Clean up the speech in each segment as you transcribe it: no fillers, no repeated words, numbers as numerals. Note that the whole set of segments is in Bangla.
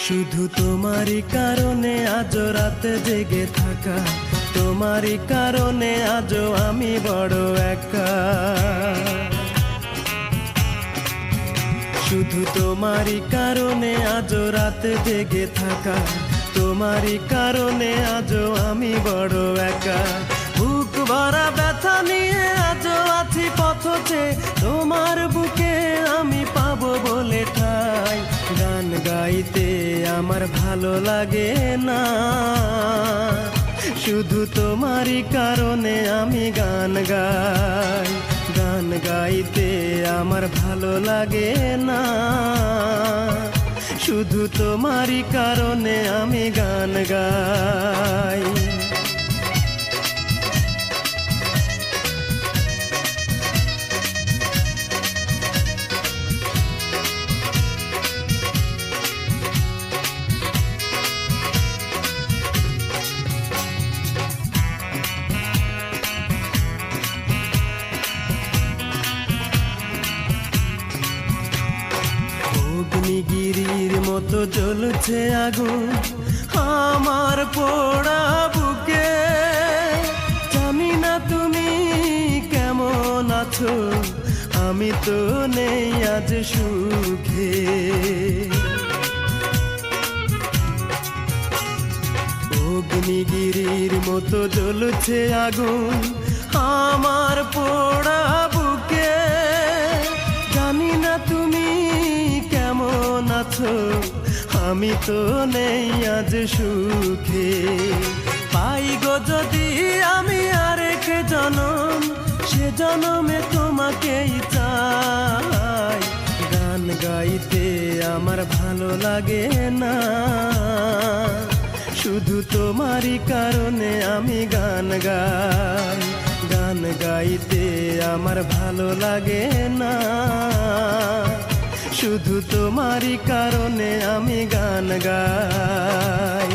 শুধু তোমারই কারণে আজ রাতে জেগে থাকা, তোমারই কারণে আজও আমি বড় একা। শুধু তোমারই কারণে আজ রাতে জেগে থাকা, তোমারই কারণে আজও আমি বড় একা। বুক ভরা ব্যথা নিয়ে আজও আছি পথে, তোমার বুকে আমি পাবো বলে ঠাই। গান গাইতে আমার ভালো লাগে না, শুধু তোমারই কারণে আমি গান গাই। গান গাইতে আমার ভালো লাগে না, শুধু তোমারই কারণে আমি গান গাই। অগ্নিগিরির মতো জ্বলছে আগুন আমার পোড়া বুকে। জানি না তুমি কেমন আছো, আমি তো নেই আজ সুখে। অগ্নিগিরির মতো জ্বলছে আগুন আমার পোড়া বুকে। জানি না তুমি কেমন আছো, আমি তো নেই আজ সুখে। পাই গো যদি আমি আরেক জনম, সে জনমে তোমাকেই চাই। গান গাইতে আমার ভালো লাগে না, শুধু তোমারই কারণে আমি গান গাই। গান গাইতে আমার ভালো লাগে না, শুধু তোমারই কারণে আমি গান গাই।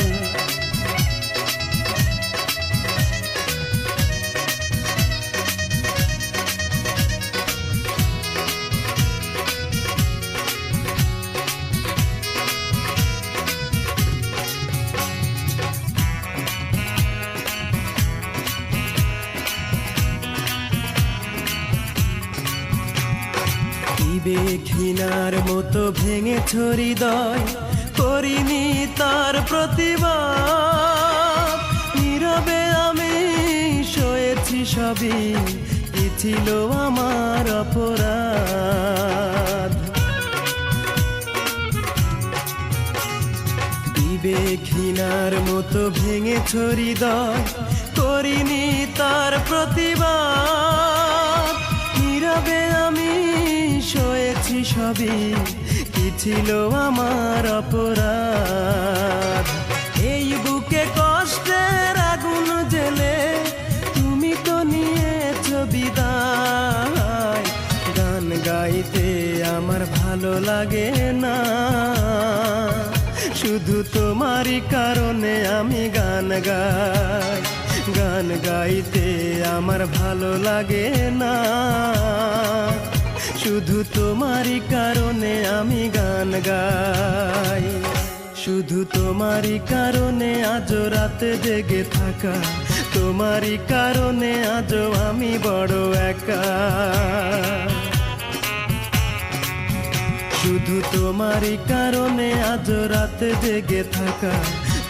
ঘৃণার মতো ভেঙেছ হৃদয়, করিনি তার প্রতিবাদ। নীরবে আমি সয়েছি সবই, কি ছিল আমার অপরাধ। ঘৃণার মতো ভেঙেছ হৃদয়, করিনি তার প্রতিবাদ। নীরবে আমি সয়েছি সবই, কি ছিল আমার অপরাধ। এই বুকে কষ্টের আগুন জেলে তুমি তো নিয়েছ বিদায়। গান গাইতে আমার ভালো লাগে না, শুধু তোমারই কারণে আমি গান গাই। গান গাইতে আমার ভালো লাগে না, শুধু তোমারই কারণে আমি গান গাই। শুধু তোমারই কারণে আজ রাতে জেগে থাকা, তোমারই কারণে আজও আমি বড় একা। শুধু তোমারই কারণে আজ রাতে জেগে থাকা,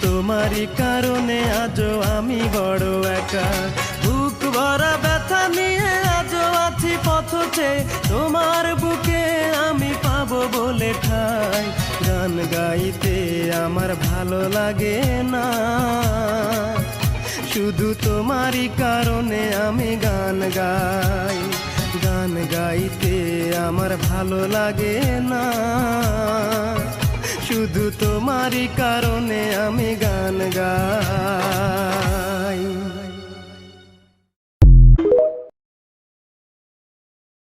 তোমারই কারণে আজও আমি বড় একা। বুক ভরা ব্যথা নিয়ে আজও আছি পথে, তোমার বুকে আমি পাবো বলে ঠাই। গান গাইতে আমার ভালো লাগে না, শুধু তোমারই কারণে আমি গান গাই। গান গাইতে আমার ভালো লাগে না, শুধু তোমারই কারণে আমি গান গাই।